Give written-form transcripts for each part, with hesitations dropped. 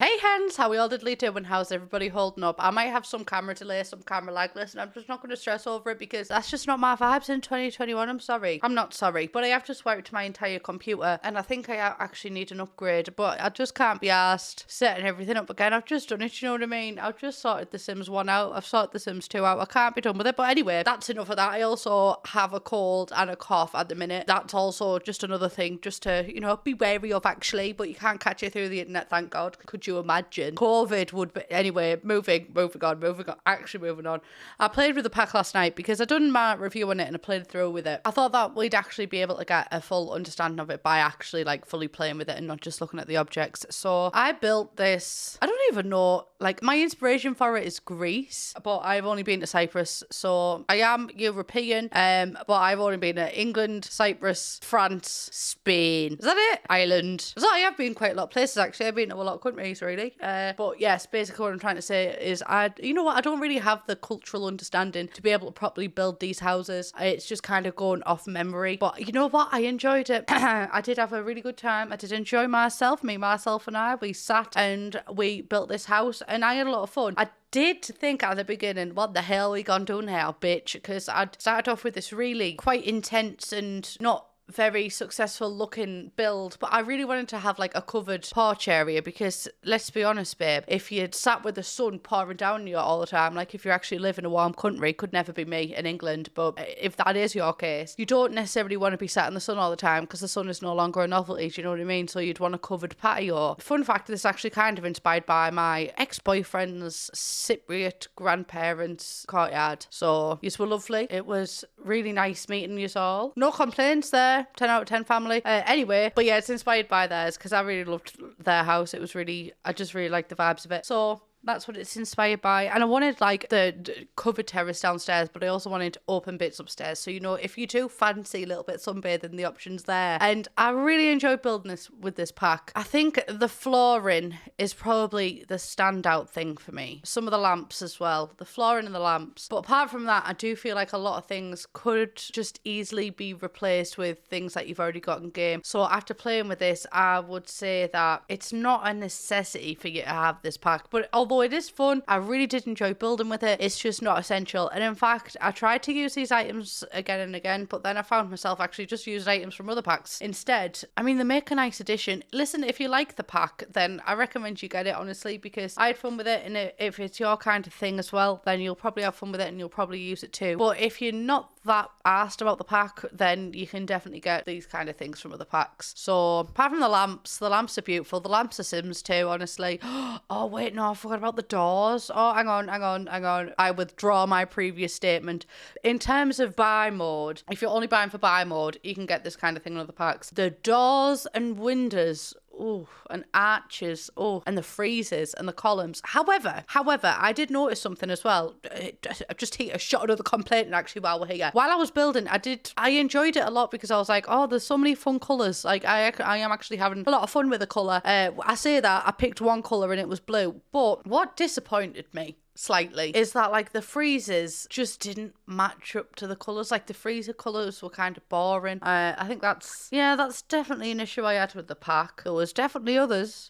Hey hens, how we all diddly doing? How's everybody holding up? I might have some camera delay, some camera lag. Listen, I'm just not going to stress over it because that's just not my vibes in 2021. I'm sorry. I'm not sorry, but I have just wiped my entire computer and I think I actually need an upgrade, but I just can't be asked setting everything up again. I've just done it, you know what I mean? I've just sorted The Sims 1 out. I've sorted The Sims 2 out. I can't be done with it. But anyway, that's enough of that. I also have a cold and a cough at the minute. That's also just another thing just to, be wary of actually, but you can't catch it through the internet, thank God. Could you imagine? COVID would be, anyway, moving on. I played with the pack last night because I done my review on it and I played through with it. I thought that we'd actually be able to get a full understanding of it by actually fully playing with it and not just looking at the objects. So I built this, I don't even know, my inspiration for it is Greece, but I've only been to Cyprus, so I am European, but I've only been to England, Cyprus, France, Spain. Is that it? Ireland. So I have been quite a lot of places actually. I've been to a lot of countries really. But yes, basically what I'm trying to say is I don't really have the cultural understanding to be able to properly build these houses. It's just kind of going off memory. But you know what? I enjoyed it. I did have a really good time. I did enjoy myself. Myself and I, we sat and we built this house and I had a lot of fun. I did think at the beginning, what the hell are we gonna do now, bitch? Because I'd started off with this really quite intense and not very successful looking build, but I really wanted to have a covered porch area because let's be honest, babe, if you'd sat with the sun pouring down you all the time, if you actually live in a warm country, could never be me in England, but if that is your case, you don't necessarily want to be sat in the sun all the time because the sun is no longer a novelty, do you know what I mean? So you'd want a covered patio. Fun fact, this is actually kind of inspired by my ex-boyfriend's Cypriot grandparents' courtyard, so yous were lovely. It was really nice meeting yous all. No complaints there. 10 out of 10 family. Anyway, but yeah, it's inspired by theirs because I really loved their house. I just really liked the vibes of it. So that's what it's inspired by. And I wanted the covered terrace downstairs, but I also wanted open bits upstairs. So, if you do fancy a little bit sunbathing, the options there. And I really enjoyed building this with this pack. I think the flooring is probably the standout thing for me. Some of the lamps as well. The flooring and the lamps. But apart from that, I do feel like a lot of things could just easily be replaced with things that you've already got in game. So after playing with this, I would say that it's not a necessity for you to have this pack. But although it is fun, I really did enjoy building with it, it's just not essential. And in fact, I tried to use these items again and again, but then I found myself actually just using items from other packs instead. I mean, they make a nice addition. Listen, if you like the pack, then I recommend you get it, honestly, because I had fun with it, and if it's your kind of thing as well, then you'll probably have fun with it and you'll probably use it too. But if you're not that asked about the pack, then you can definitely get these kind of things from other packs. So apart from the lamps are beautiful. The lamps are Sims too, honestly. Oh wait, no, I forgot about the doors. Oh, hang on. I withdraw my previous statement. In terms of buy mode, if you're only buying for buy mode, you can get this kind of thing in other packs. The doors and windows, and arches, and the friezes and the columns. However, I did notice something as well. Just here, a shot of the complaint actually while we're here. While I was building, I enjoyed it a lot because I was like, there's so many fun colours. I am actually having a lot of fun with the colour. I say that, I picked one colour and it was blue. But what disappointed me slightly is that the freezes just didn't match up to the colours. The freezer colours were kind of boring. I think that's definitely an issue I had with the pack. There was definitely others.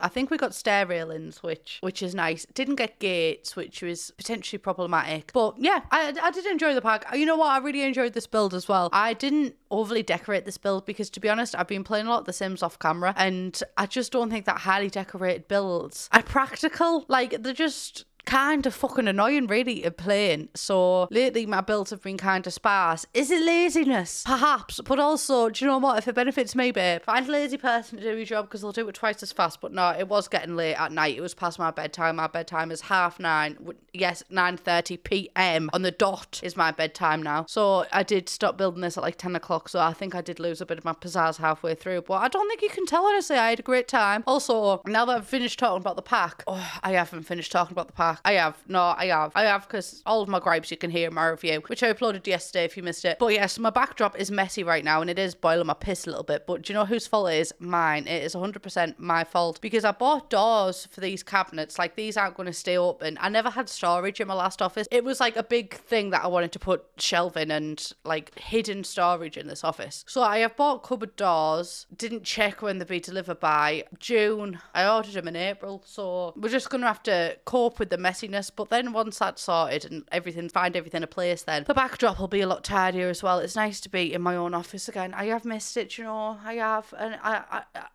I think we got stair railings, which is nice. Didn't get gates, which was potentially problematic. But yeah, I did enjoy the pack. You know what? I really enjoyed this build as well. I didn't overly decorate this build because, to be honest, I've been playing a lot of The Sims off camera and I just don't think that highly decorated builds are practical. They're just kind of fucking annoying really to playing. So lately my builds have been kind of sparse. Is it laziness? Perhaps. But also, do you know what? If it benefits me, babe, find a lazy person to do your job because they'll do it twice as fast. But no, it was getting late at night. It was past my bedtime. My bedtime is 9:30. Yes, 9:30 p.m. on the dot is my bedtime now. So I did stop building this at 10 o'clock. So I think I did lose a bit of my pizzazz halfway through. But I don't think you can tell, honestly. I had a great time. Also, now that I've finished talking about the pack, I haven't finished talking about the pack. back. I have. No, I have, because all of my gripes you can hear in my review, which I uploaded yesterday if you missed it. But yes, my backdrop is messy right now, and it is boiling my piss a little bit. But do you know whose fault it is? Mine. It is 100% my fault, because I bought doors for these cabinets. Like, these aren't going to stay open. I never had storage in my last office. It was like a big thing that I wanted to put shelving and like hidden storage in this office. So I have bought cupboard doors, didn't check when they'd be delivered by June. I ordered them in April, so we're just going to have to cope with the messiness. But then once that's sorted and find everything in place, then the backdrop will be a lot tidier as well. It's nice to be in my own office again. I have missed it, you know, I have. And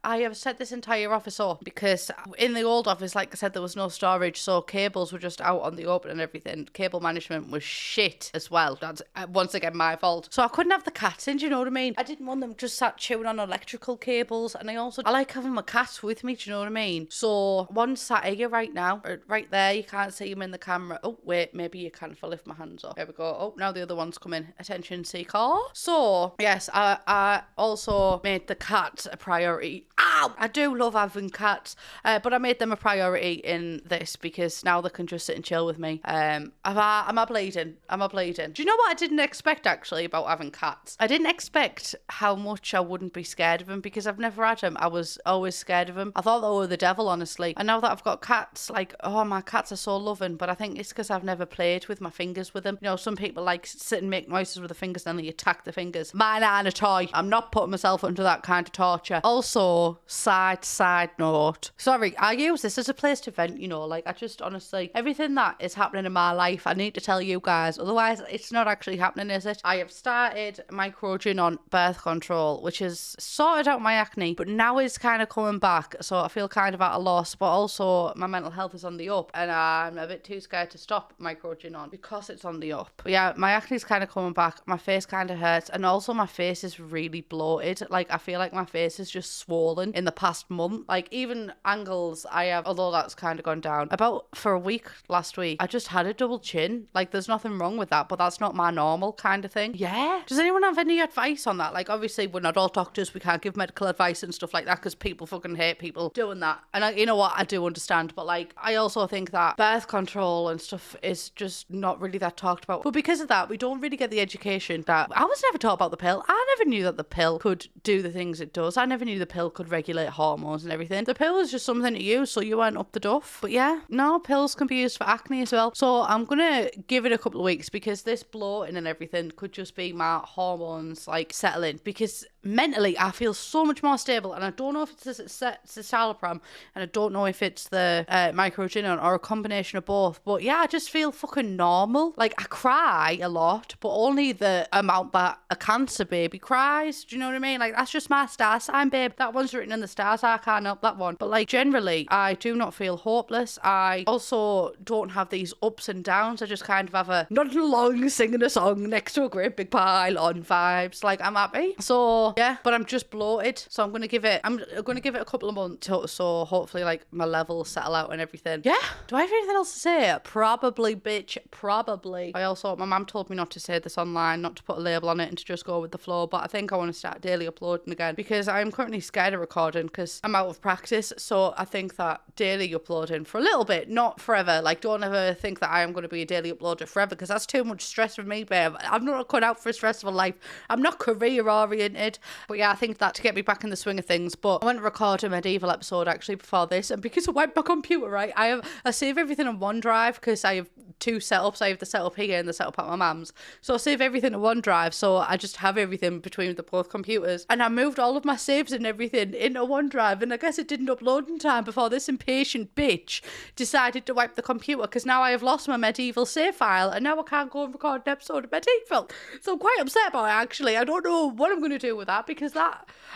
I have set this entire office up because in the old office, like I said, there was no storage, so cables were just out on the open and everything. Cable management was shit as well. That's once again my fault. So I couldn't have the cats in, do you know what I mean? I didn't want them just sat chewing on electrical cables, and I like having my cats with me, do you know what I mean? So one sat here right now, right there. You can't see him in the camera. Oh wait, maybe you can if I lift my hands up. There we go. Oh, now the other one's coming. Attention seeker. So yes, I also made the cat a priority. Ow! I do love having cats, but I made them a priority in this because now they can just sit and chill with me. Am I bleeding? Do you know what I didn't expect actually about having cats? I didn't expect how much I wouldn't be scared of them, because I've never had them. I was always scared of them. I thought they were the devil, honestly. And now that I've got cats, like, oh, my cats are so loving, but I think it's because I've never played with my fingers with them. You know, some people like sit and make noises with the fingers and then they attack the fingers. Mine aren't a toy. I'm not putting myself under that kind of torture. Also, side note. Sorry, I use this as a place to vent, you know, like, I just honestly, everything that is happening in my life, I need to tell you guys, otherwise it's not actually happening, is it? I have started microdosing on birth control, which has sorted out my acne, but now it's kind of coming back, so I feel kind of at a loss. But also my mental health is on the up, and I'm a bit too scared to stop microdosing on because it's on the up. But yeah, my acne's kind of coming back, my face kind of hurts, and also my face is really bloated. Like, I feel like my face is just swollen in the past month. Like, even angles I have, although that's kind of gone down, about for a week last week, I just had a double chin. Like, there's nothing wrong with that, but that's not my normal kind of thing. Yeah. Does anyone have any advice on that? Like, obviously we're not all doctors, we can't give medical advice and stuff like that because people fucking hate people doing that. And you know what, I do understand, but like, I also think that birth control and stuff is just not really that talked about. But because of that, we don't really get the education that I was never taught about the pill. I never knew that the pill could do the things it does. I never knew the pill could regulate hormones and everything. The pill is just something to use so you weren't up the duff. But yeah, no, pills can be used for acne as well. So I'm gonna give it a couple of weeks, because this bloating and everything could just be my hormones like settling, because mentally I feel so much more stable, and I don't know if it's the citalopram, and I don't know if it's the microdosing or a combination of both. But yeah, I just feel fucking normal. Like, I cry a lot, but only the amount that a cancer baby cries. Do you know what I mean? Like, that's just my star sign, babe. That one's written in the stars. I can't help that one. But like, generally, I do not feel hopeless. I also don't have these ups and downs. I just kind of have a nodding along, singing a song next to a great big pile on vibes. Like, I'm happy. So yeah, but I'm just bloated. So I'm gonna give it a couple of months so hopefully like my levels settle out and everything. Yeah. Do I have anything else to say? Probably, bitch. Probably. My mum told me not to say this online, not to put a label on it and to just go with the flow. But I think I want to start daily uploading again, because I'm currently scared of recording because I'm out of practice. So I think that daily uploading for a little bit, not forever. Like, don't ever think that I am going to be a daily uploader forever, because that's too much stress for me, babe. I'm not cut out for a stressful life. I'm not career oriented. But yeah, I think that to get me back in the swing of things. But I went to record a medieval episode actually before this, and because I wiped my computer, right, I save everything on OneDrive, because I have two setups. I have the setup here and the setup at my mum's. So I save everything on OneDrive, so I just have everything between the both computers. And I moved all of my saves and everything into OneDrive, and I guess it didn't upload in time before this impatient bitch decided to wipe the computer, because now I have lost my medieval save file, and now I can't go and record an episode of medieval. So I'm quite upset about it, actually. I don't know what I'm going to do with that, because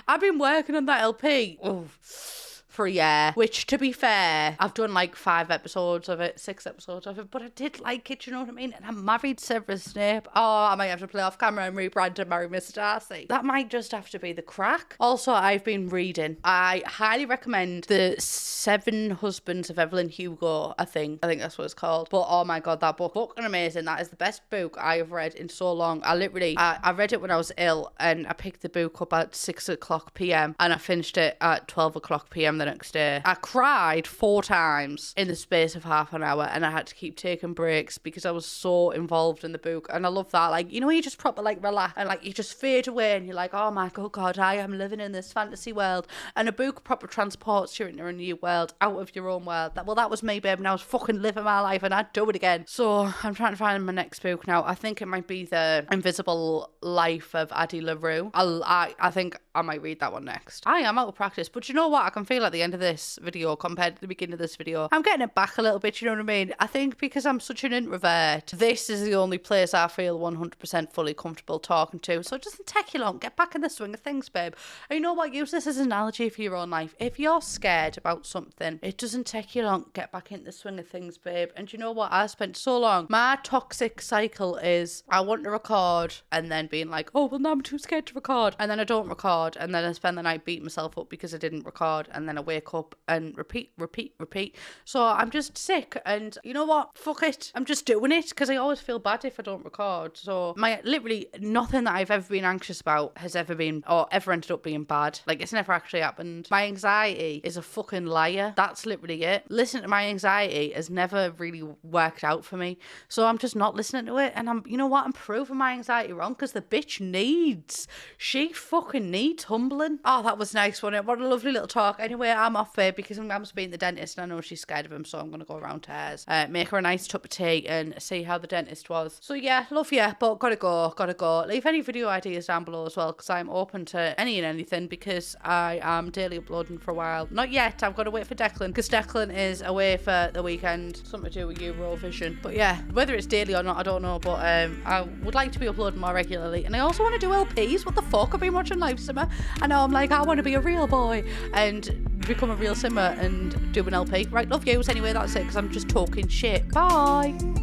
I've been working on that LP for a year, which, to be fair, I've done like 6 episodes of it, but I did like it, you know what I mean? And I'm married Severus Snape. Oh, I might have to play off camera and rebrand to marry Mr. Darcy. That might just have to be the crack. Also, I've been reading. I highly recommend The 7 Husbands of Evelyn Hugo, I think that's what it's called. But oh my god, that book, fucking amazing. That is the best book I have read in so long. I read it when I was ill, and I picked the book up at 6 o'clock p.m. and I finished it at 12 o'clock p.m. the next day. I cried 4 times in the space of half an hour, and I had to keep taking breaks because I was so involved in the book. And I love that. Like, you know, you just proper like relax and like you just fade away and you're like, oh my God, I am living in this fantasy world. And a book proper transports you into a new world, out of your own world. That was me, babe, and I was fucking living my life, and I'd do it again. So I'm trying to find my next book now. I think it might be The Invisible Life of Addie LaRue. I think I might read that one next. I am out of practice, but you know what? I can feel at the end of this video compared to the beginning of this video, I'm getting it back a little bit, you know what I mean? I think because I'm such an introvert, this is the only place I feel 100% fully comfortable talking to. So it doesn't take you long. Get back in the swing of things, babe. And you know what? Use this as an analogy for your own life. If you're scared about something, it doesn't take you long. Get back in the swing of things, babe. And you know what? I spent so long. My toxic cycle is I want to record and then being like, oh, well, now I'm too scared to record. And then I don't record. And then I spend the night beating myself up because I didn't record. And then I wake up and repeat. So I'm just sick. And you know what? Fuck it. I'm just doing it because I always feel bad if I don't record. So literally nothing that I've ever been anxious about has ever been or ever ended up being bad. Like, it's never actually happened. My anxiety is a fucking liar. That's literally it. Listening to my anxiety has never really worked out for me. So I'm just not listening to it. And you know what? I'm proving my anxiety wrong because the bitch she fucking needs humbling. Oh, that was nice, wasn't it? What a lovely little talk. Anyway, I'm off here because I'm supposed to be in the dentist and I know she's scared of him, so I'm going to go around to hers, make her a nice cup of tea and see how the dentist was. So yeah, love you, but gotta go. Leave any video ideas down below as well because I'm open to any and anything because I am daily uploading for a while. Not yet, I've got to wait for Declan because Declan is away for the weekend, something to do with Eurovision. But yeah, whether it's daily or not, I don't know, but I would like to be uploading more regularly. And I also want to do LPs. What the fuck? I've been watching Live Simmer and now I'm like, I want to be a real boy and become a real simmer and do an LP. Right, love yous anyway, that's it because I'm just talking shit. Bye.